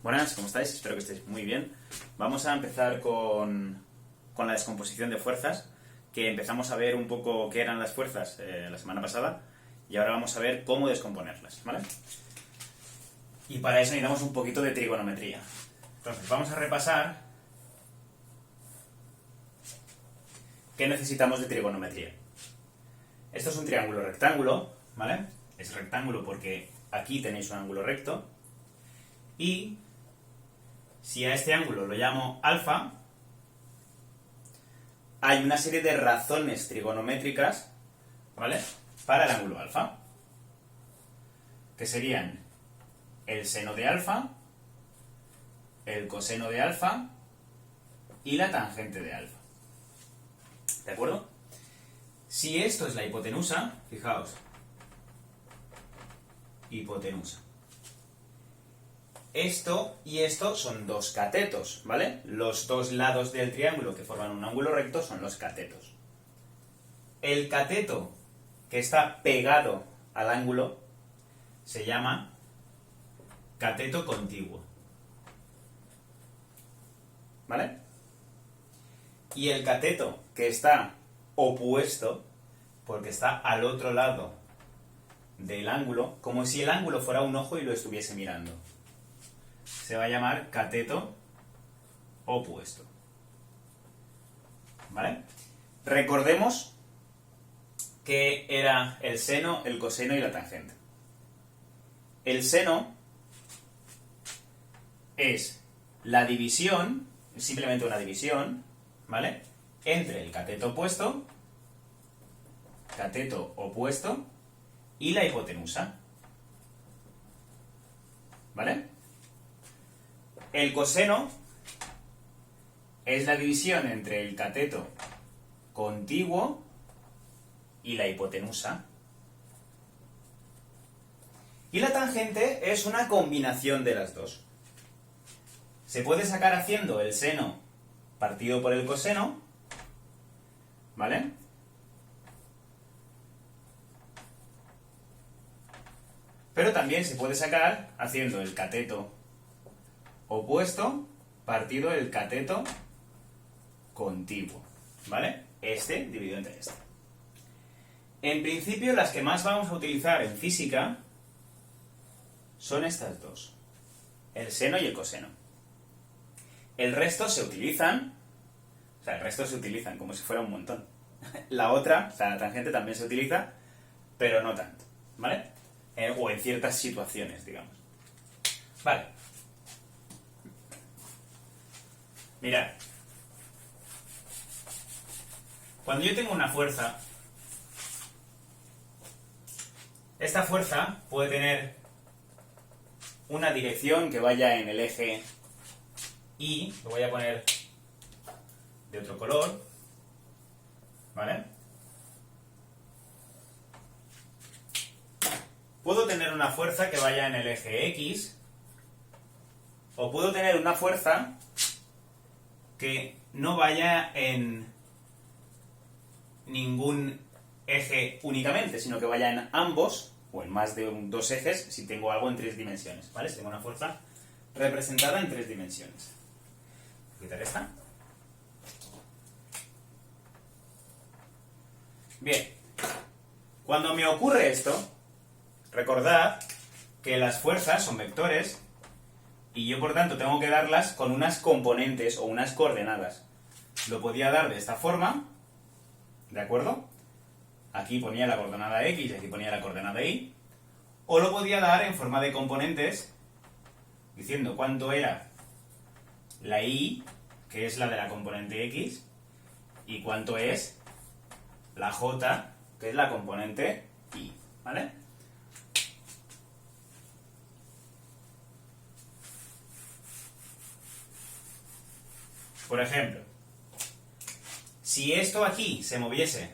Buenas, ¿cómo estáis? Espero que estéis muy bien. Vamos a empezar con la descomposición de fuerzas, que empezamos a ver un poco qué eran las fuerzas la semana pasada, y ahora vamos a ver cómo descomponerlas, ¿vale? Y para eso necesitamos un poquito de trigonometría. Entonces, vamos a repasar qué necesitamos de trigonometría. Esto es un triángulo rectángulo, ¿vale? Es rectángulo porque aquí tenéis un ángulo recto, y si a este ángulo lo llamo alfa, hay una serie de razones trigonométricas, ¿vale?, para el ángulo alfa, que serían el seno de alfa, el coseno de alfa y la tangente de alfa. ¿De acuerdo? Si esto es la hipotenusa, fijaos, hipotenusa. Esto y esto son dos catetos, ¿vale? Los dos lados del triángulo que forman un ángulo recto son los catetos. El cateto que está pegado al ángulo se llama cateto contiguo, ¿vale? Y el cateto que está opuesto, porque está al otro lado del ángulo, como si el ángulo fuera un ojo y lo estuviese mirando, se va a llamar cateto opuesto, ¿vale? Recordemos que era el seno, el coseno y la tangente. El seno es la división, es simplemente una división, ¿vale?, entre el cateto opuesto y la hipotenusa, ¿vale? El coseno es la división entre el cateto contiguo y la hipotenusa. Y la tangente es una combinación de las dos. Se puede sacar haciendo el seno partido por el coseno, ¿vale? Pero también se puede sacar haciendo el cateto opuesto partido del cateto contiguo, ¿vale? Este dividido entre este. En principio, las que más vamos a utilizar en física son estas dos, el seno y el coseno. El resto se utilizan, como si fuera un montón. La otra, o sea, la tangente también se utiliza, pero no tanto, ¿vale? O en ciertas situaciones, digamos. Vale. Mirad. Cuando yo tengo una fuerza, esta fuerza puede tener una dirección que vaya en el eje Y, lo voy a poner de otro color, ¿vale? Puedo tener una fuerza que vaya en el eje X, o puedo tener una fuerza que no vaya en ningún eje únicamente, sino que vaya en ambos, o en más de dos ejes, si tengo algo en tres dimensiones, ¿vale? Si tengo una fuerza representada en tres dimensiones. Voy a quitar esta. Bien. Cuando me ocurre esto, recordad que las fuerzas son vectores y yo, por tanto, tengo que darlas con unas componentes o unas coordenadas. Lo podía dar de esta forma, ¿de acuerdo? Aquí ponía la coordenada X y aquí ponía la coordenada Y. O lo podía dar en forma de componentes, diciendo cuánto era la Y, que es la de la componente X, y cuánto es la J, que es la componente Y, ¿vale? Por ejemplo, si esto aquí se moviese,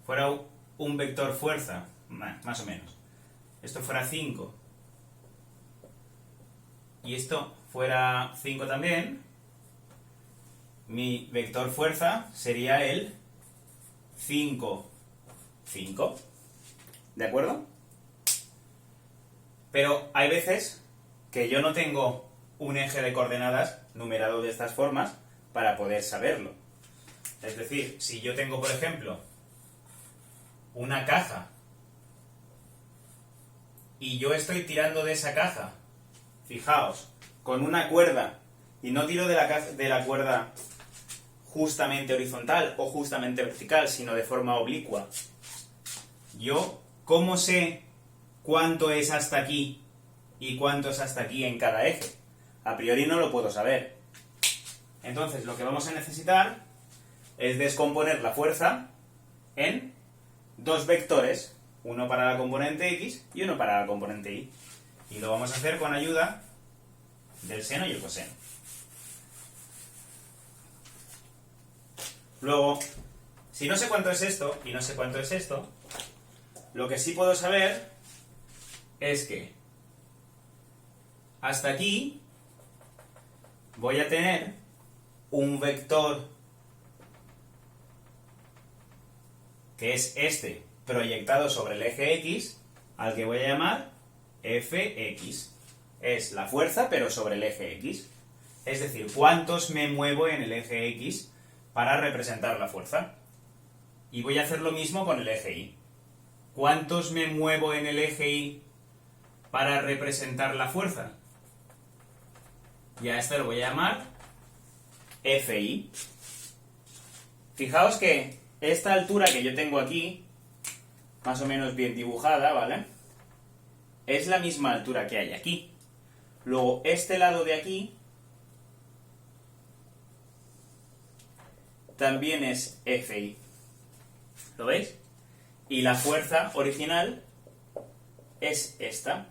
fuera un vector fuerza, más o menos, esto fuera 5, y esto fuera 5 también, mi vector fuerza sería el 5, 5, ¿de acuerdo? Pero hay veces que yo no tengo un eje de coordenadas numerado de estas formas para poder saberlo. Es decir, si yo tengo, por ejemplo, una caja y yo estoy tirando de esa caja, fijaos, con una cuerda, y no tiro de la cuerda justamente horizontal o justamente vertical, sino de forma oblicua, yo, ¿cómo sé cuánto es hasta aquí y cuánto es hasta aquí en cada eje? A priori no lo puedo saber. Entonces, lo que vamos a necesitar es descomponer la fuerza en dos vectores, uno para la componente X y uno para la componente Y. Y lo vamos a hacer con ayuda del seno y el coseno. Luego, si no sé cuánto es esto y no sé cuánto es esto, lo que sí puedo saber es que hasta aquí voy a tener un vector que es este, proyectado sobre el eje X, al que voy a llamar Fx. Es la fuerza, pero sobre el eje X. Es decir, cuántos me muevo en el eje X para representar la fuerza. Y voy a hacer lo mismo con el eje Y. ¿Cuántos me muevo en el eje Y para representar la fuerza? Y a este lo voy a llamar Fi. Fijaos que esta altura que yo tengo aquí, más o menos bien dibujada, ¿vale? Es la misma altura que hay aquí. Luego, este lado de aquí también es Fi. ¿Lo veis? Y la fuerza original es esta.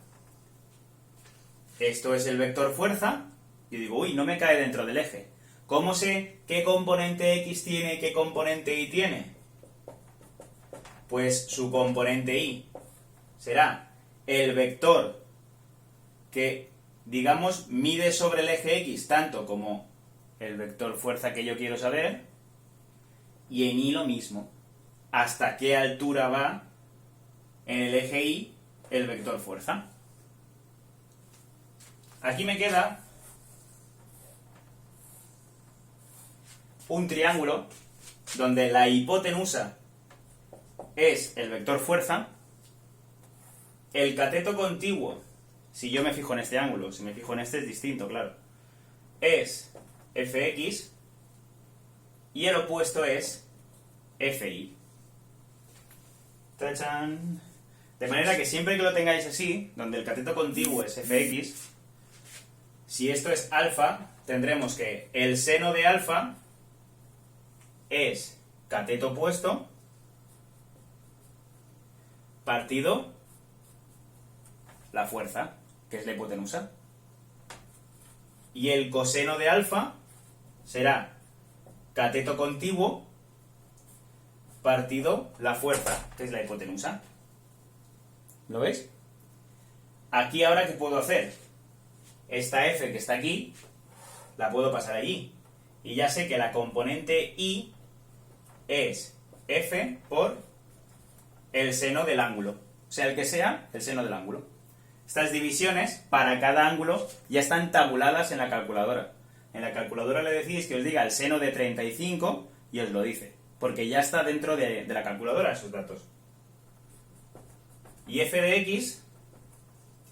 Esto es el vector fuerza. Yo digo, uy, no me cae dentro del eje. ¿Cómo sé qué componente X tiene y qué componente Y tiene? Pues su componente Y será el vector que, digamos, mide sobre el eje X tanto como el vector fuerza que yo quiero saber, y en Y lo mismo. ¿Hasta qué altura va en el eje Y el vector fuerza? Aquí me queda un triángulo donde la hipotenusa es el vector fuerza, el cateto contiguo, si yo me fijo en este ángulo, si me fijo en este es distinto, claro, es Fx y el opuesto es Fi. ¡Tachán! De manera que siempre que lo tengáis así, donde el cateto contiguo es Fx, si esto es alfa, tendremos que el seno de alfa es cateto opuesto partido la fuerza, que es la hipotenusa. Y el coseno de alfa será cateto contiguo partido la fuerza, que es la hipotenusa. ¿Lo veis? Aquí ahora, ¿qué puedo hacer? Esta F que está aquí, la puedo pasar allí. Y ya sé que la componente Y es F por el seno del ángulo. Sea el que sea, el seno del ángulo. Estas divisiones, para cada ángulo, ya están tabuladas en la calculadora. En la calculadora le decís que os diga el seno de 35 y os lo dice. Porque ya está dentro de la calculadora esos datos. Y f de x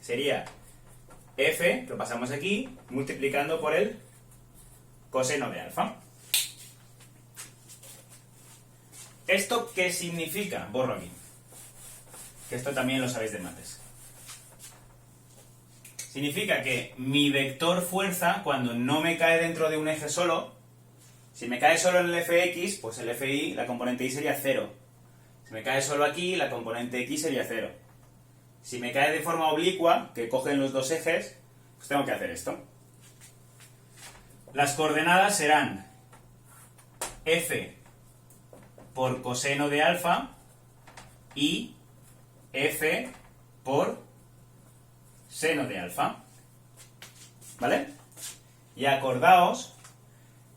sería f, lo pasamos aquí, multiplicando por el coseno de alfa. ¿Esto qué significa? Borro aquí. Que esto también lo sabéis de mates. Significa que mi vector fuerza, cuando no me cae dentro de un eje solo, si me cae solo en el fx, pues el fi, la componente y sería 0. Si me cae solo aquí, la componente x sería 0. Si me cae de forma oblicua, que cogen los dos ejes, pues tengo que hacer esto. Las coordenadas serán f por coseno de alfa y f por seno de alfa. ¿Vale? Y acordaos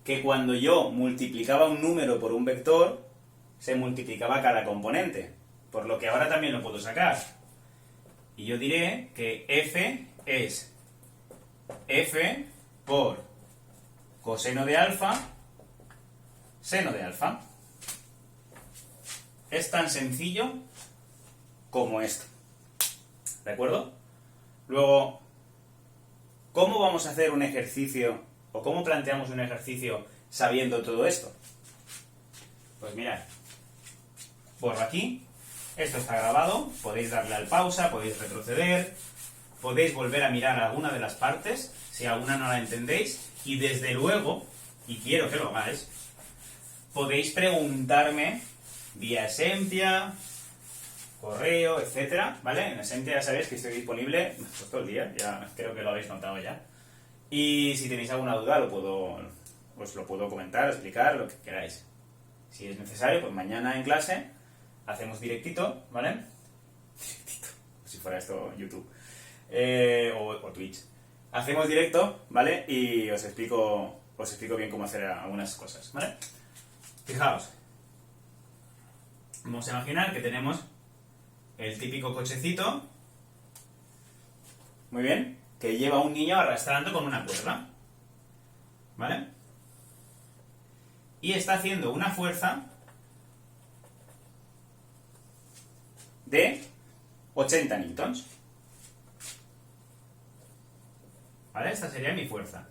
que cuando yo multiplicaba un número por un vector, se multiplicaba cada componente, por lo que ahora también lo puedo sacar. Y yo diré que f es F por coseno de alfa, seno de alfa. Es tan sencillo como esto. ¿De acuerdo? Luego, ¿cómo vamos a hacer un ejercicio o cómo planteamos un ejercicio sabiendo todo esto? Pues mirad, por aquí, esto está grabado, podéis darle al pausa, podéis retroceder, podéis volver a mirar alguna de las partes, si alguna no la entendéis, y desde luego, y quiero que lo hagáis, podéis preguntarme vía Essempia, correo, etcétera, ¿vale? En Essempia ya sabéis que estoy disponible pues, todo el día, ya creo que lo habéis notado ya. Y si tenéis alguna duda os lo puedo comentar, explicar, lo que queráis. Si es necesario, pues mañana en clase hacemos directito, ¿vale? Directito, si fuera esto YouTube. O Twitch. Hacemos directo, ¿vale? Y os explico bien cómo hacer algunas cosas, ¿vale? Fijaos. Vamos a imaginar que tenemos el típico cochecito, muy bien, que lleva a un niño arrastrando con una cuerda, ¿vale? Y está haciendo una fuerza de 80 newtons. ¿Vale? Esta sería mi fuerza.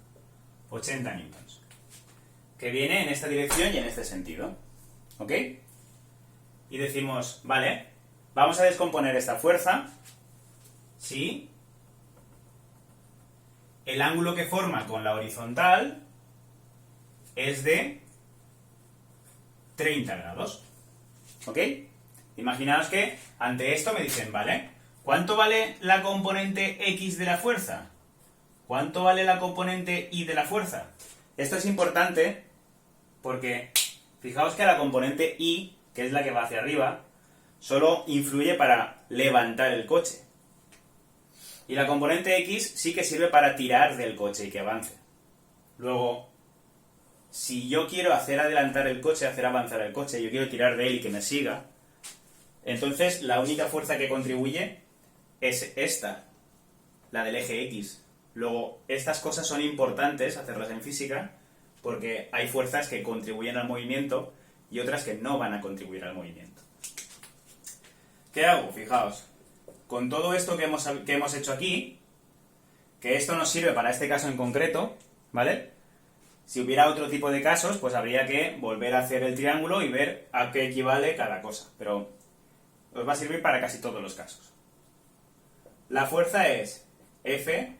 80 newtons. Que viene en esta dirección y en este sentido. ¿Ok? Y decimos, vale, vamos a descomponer esta fuerza si el ángulo que forma con la horizontal es de 30 grados. ¿Ok? Imaginaos que ante esto me dicen, vale, ¿cuánto vale la componente X de la fuerza? ¿Cuánto vale la componente Y de la fuerza? Esto es importante porque fijaos que la componente Y, que es la que va hacia arriba, solo influye para levantar el coche. Y la componente X sí que sirve para tirar del coche y que avance. Luego, si yo quiero hacer adelantar el coche, hacer avanzar el coche, yo quiero tirar de él y que me siga, entonces la única fuerza que contribuye es esta, la del eje X. Luego, estas cosas son importantes hacerlas en física porque hay fuerzas que contribuyen al movimiento y otras que no van a contribuir al movimiento. ¿Qué hago? Fijaos, con todo esto que hemos hecho aquí, que esto nos sirve para este caso en concreto, ¿vale? Si hubiera otro tipo de casos, pues habría que volver a hacer el triángulo y ver a qué equivale cada cosa, pero os va a servir para casi todos los casos. La fuerza es F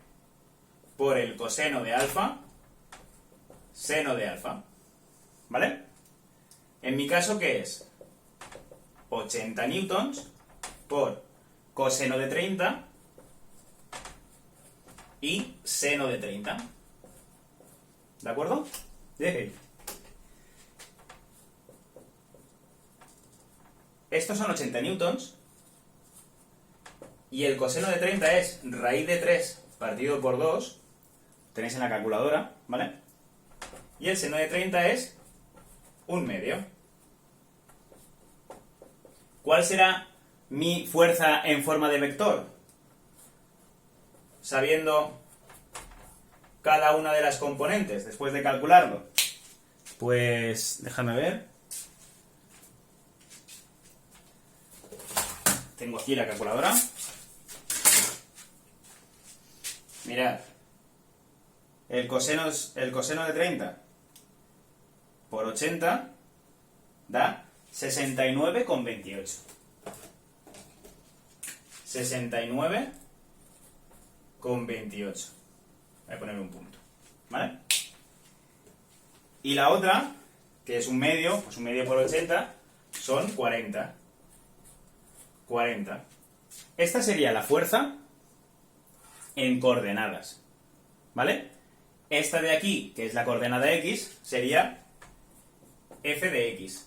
por el coseno de alfa, seno de alfa, ¿vale? En mi caso, ¿qué es? 80 newtons por coseno de 30 y seno de 30. ¿De acuerdo? Estos son 80 newtons y el coseno de 30 es raíz de 3 partido por 2, tenéis en la calculadora, ¿vale? Y el seno de 30 es 1/2. ¿Cuál será mi fuerza en forma de vector? Sabiendo cada una de las componentes, después de calcularlo. Pues, déjame ver. Tengo aquí la calculadora. Mirad. El coseno de 30 por 80 da 69,28. 69,28. Voy a poner un punto, ¿vale? Y la otra, que es un medio, pues un medio por 80, son 40. 40. Esta sería la fuerza en coordenadas, ¿vale? Esta de aquí, que es la coordenada X, sería F de X.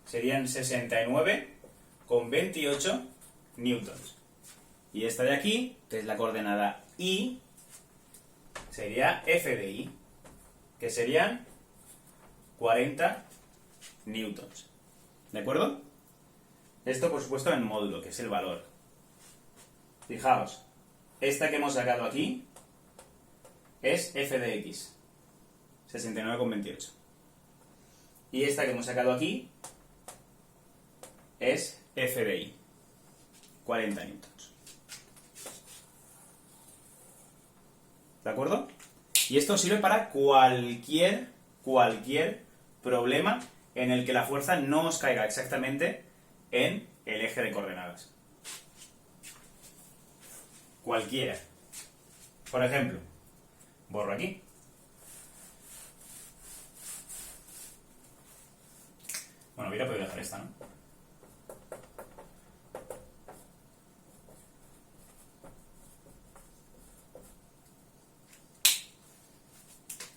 Serían 69,28 newtons. Y esta de aquí, que es la coordenada Y, sería F de Y, que serían 40 newtons. ¿De acuerdo? Esto, por supuesto, en módulo, que es el valor. Fijaos, esta que hemos sacado aquí es f de x, 69,28. Y esta que hemos sacado aquí es f de y, 40 newtons. ¿De acuerdo? Y esto sirve para cualquier problema en el que la fuerza no os caiga exactamente en el eje de coordenadas. Cualquiera. Por ejemplo, borro aquí. Bueno, hubiera podido dejar esta, ¿no?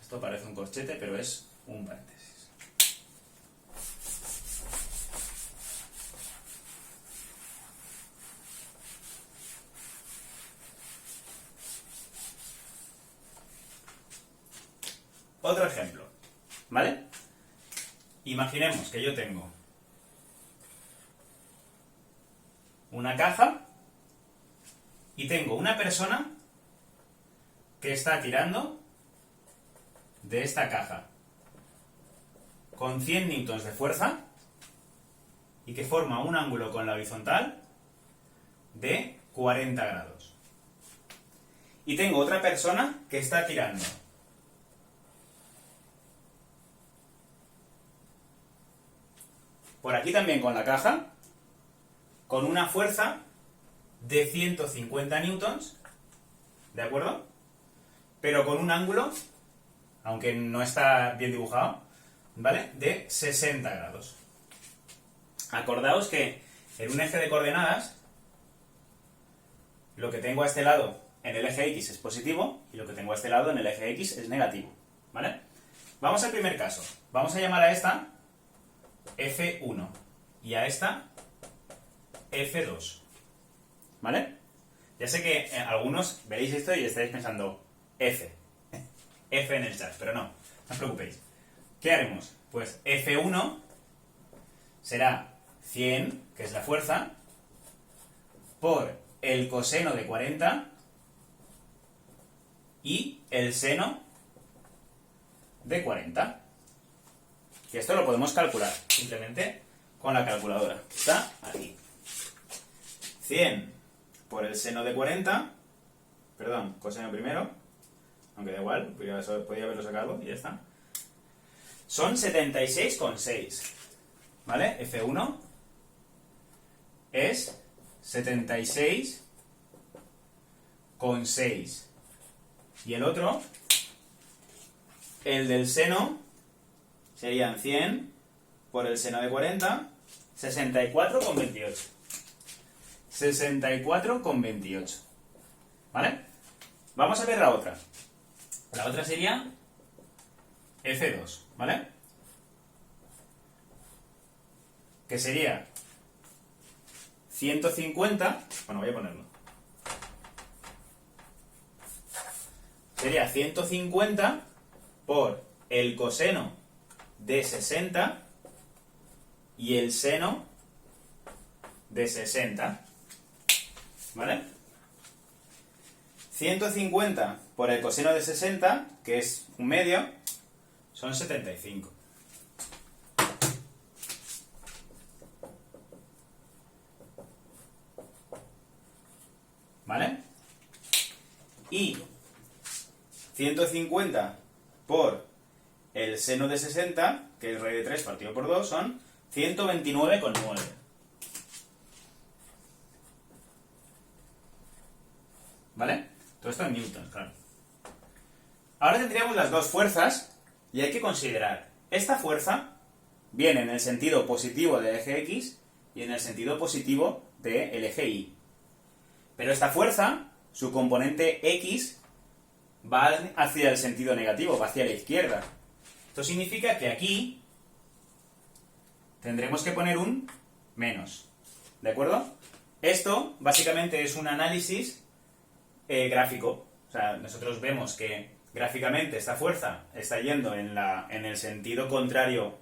Esto parece un corchete, pero es un paréntesis. Otro ejemplo, ¿vale? Imaginemos que yo tengo una caja y tengo una persona que está tirando de esta caja con 100 newtons de fuerza y que forma un ángulo con la horizontal de 40 grados. Y tengo otra persona que está tirando por aquí también con la caja, con una fuerza de 150 newtons, ¿de acuerdo? Pero con un ángulo, aunque no está bien dibujado, ¿vale? De 60 grados. Acordaos que en un eje de coordenadas, lo que tengo a este lado en el eje X es positivo y lo que tengo a este lado en el eje X es negativo, ¿vale? Vamos al primer caso. Vamos a llamar a esta F1 y a esta F2, ¿vale? Ya sé que algunos veréis esto y estáis pensando F en el chat, pero no os preocupéis. ¿Qué haremos? Pues F1 será 100, que es la fuerza, por el coseno de 40 y el seno de 40. Y esto lo podemos calcular simplemente con la calculadora, que está aquí. 100 por el seno de 40, perdón, coseno primero, aunque da igual, podría haberlo sacado y ya está. Son 76,6, ¿vale? F1 es 76,6. Y el otro, el del seno, serían 100 por el seno de 40, 64,28. 64,28. ¿Vale? Vamos a ver la otra. La otra sería F2, ¿vale? Que sería 150, bueno, voy a ponerlo. Sería 150 por el coseno de 60 y el seno de 60, ¿vale? 150 por el coseno de 60, que es un medio, son 75. ¿Vale? Y 150 por el seno de 60, que es raíz de 3 partido por 2, son 129,9. ¿Vale? Todo esto en newtons, claro. Ahora tendríamos las dos fuerzas y hay que considerar. Esta fuerza viene en el sentido positivo del eje X y en el sentido positivo del eje Y. Pero esta fuerza, su componente X, va hacia el sentido negativo, va hacia la izquierda. Esto significa que aquí tendremos que poner un menos. ¿De acuerdo? Esto básicamente es un análisis gráfico. O sea, nosotros vemos que gráficamente esta fuerza está yendo en el sentido contrario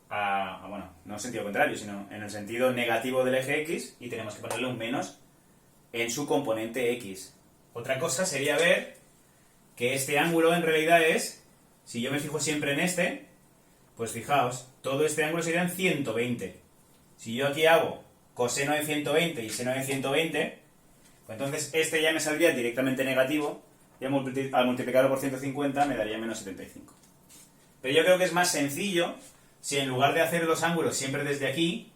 bueno, no en sentido contrario, sino en el sentido negativo del eje X y tenemos que ponerle un menos en su componente X. Otra cosa sería ver que este ángulo en realidad es, si yo me fijo siempre en este, pues fijaos, todo este ángulo serían 120. Si yo aquí hago coseno de 120 y seno de 120, pues entonces este ya me saldría directamente negativo, y al multiplicarlo por 150 me daría menos 75. Pero yo creo que es más sencillo si en lugar de hacer los ángulos siempre desde aquí,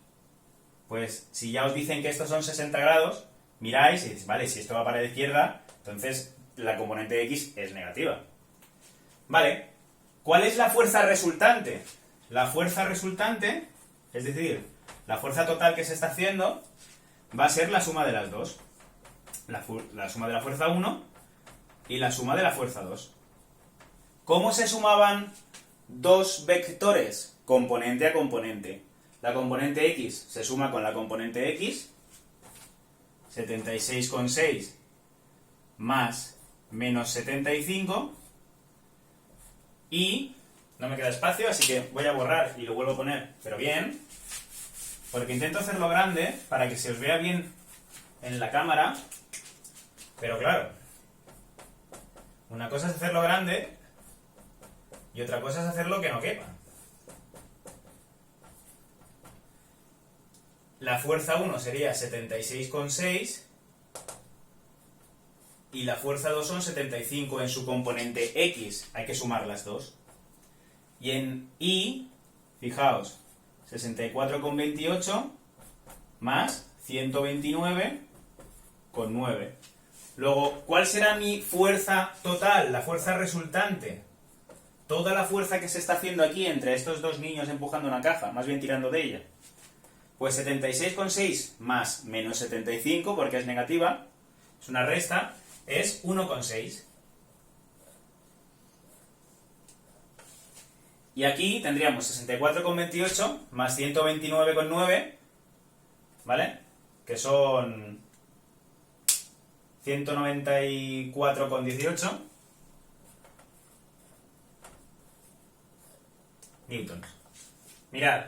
pues si ya os dicen que estos son 60 grados, miráis y dices, vale, si esto va para la izquierda, entonces la componente de x es negativa. Vale, ¿cuál es la fuerza resultante? La fuerza resultante, es decir, la fuerza total que se está haciendo, va a ser la suma de las dos. La suma de la fuerza 1 y la suma de la fuerza 2. ¿Cómo se sumaban dos vectores? Componente a componente. La componente x se suma con la componente x, 76,6 más menos 75, y no me queda espacio, así que voy a borrar y lo vuelvo a poner, pero bien, porque intento hacerlo grande para que se os vea bien en la cámara, pero claro, una cosa es hacerlo grande y otra cosa es hacerlo que no quepa. La fuerza 1 sería 76,6 y la fuerza 2 son 75 en su componente x. Hay que sumar las dos. Y en y, fijaos, 64,28 más 129,9. Luego, ¿cuál será mi fuerza total? La fuerza resultante. Toda la fuerza que se está haciendo aquí entre estos dos niños empujando una caja, más bien tirando de ella. Pues 76,6 más menos 75, porque es negativa, es una resta, es 1,6. Y aquí tendríamos 64,28 más 129,9, ¿vale? Que son 194,18 newtons. Mirad,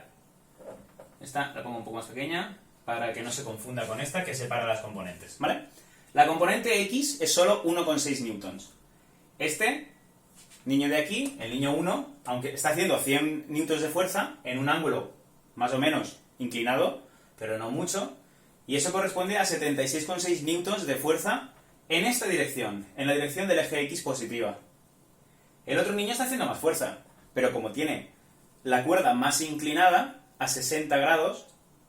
esta la pongo un poco más pequeña para que no se confunda con esta que separa las componentes, ¿vale? La componente x es solo 1,6 newtons. Este niño de aquí, el niño 1, aunque está haciendo 100 newtons de fuerza en un ángulo más o menos inclinado, pero no mucho, y eso corresponde a 76,6 newtons de fuerza en esta dirección, en la dirección del eje x positiva. El otro niño está haciendo más fuerza, pero como tiene la cuerda más inclinada, a 60 grados,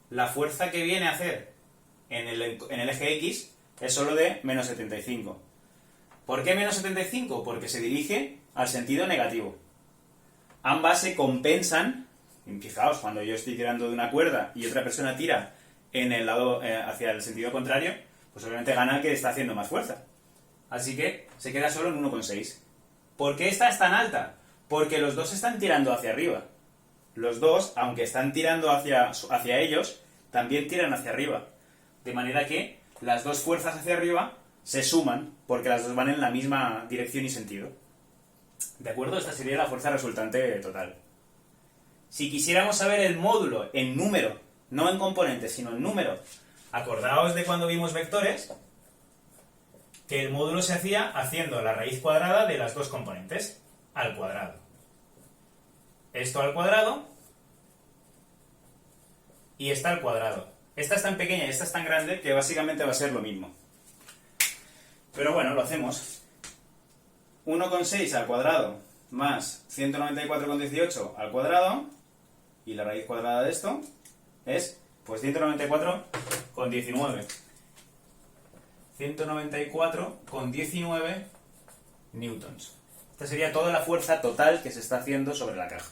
la fuerza que viene a hacer en el eje x es solo de menos 75. ¿Por qué menos 75? Porque se dirige al sentido negativo. Ambas se compensan. Fijaos, cuando yo estoy tirando de una cuerda y otra persona tira en el lado hacia el sentido contrario, pues obviamente gana el que está haciendo más fuerza. Así que se queda solo en 1,6. ¿Por qué esta es tan alta? Porque los dos están tirando hacia arriba. Los dos, aunque están tirando hacia ellos, también tiran hacia arriba. De manera que las dos fuerzas hacia arriba se suman, porque las dos van en la misma dirección y sentido. ¿De acuerdo? Esta sería la fuerza resultante total. Si quisiéramos saber el módulo en número, no en componentes, sino en número, acordaos de cuando vimos vectores, que el módulo se hacía haciendo la raíz cuadrada de las dos componentes, al cuadrado. Esto al cuadrado y esta al cuadrado. Esta es tan pequeña y esta es tan grande que básicamente va a ser lo mismo. Pero bueno, lo hacemos. 1,6 al cuadrado más 194,18 al cuadrado, y la raíz cuadrada de esto es pues 194,19. 194,19 newtons. Esta sería toda la fuerza total que se está haciendo sobre la caja.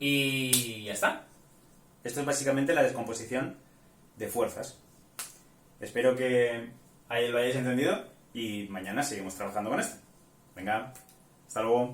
Y ya está. Esto es básicamente la descomposición de fuerzas. Espero que lo hayáis entendido y mañana seguimos trabajando con esto. Venga, hasta luego.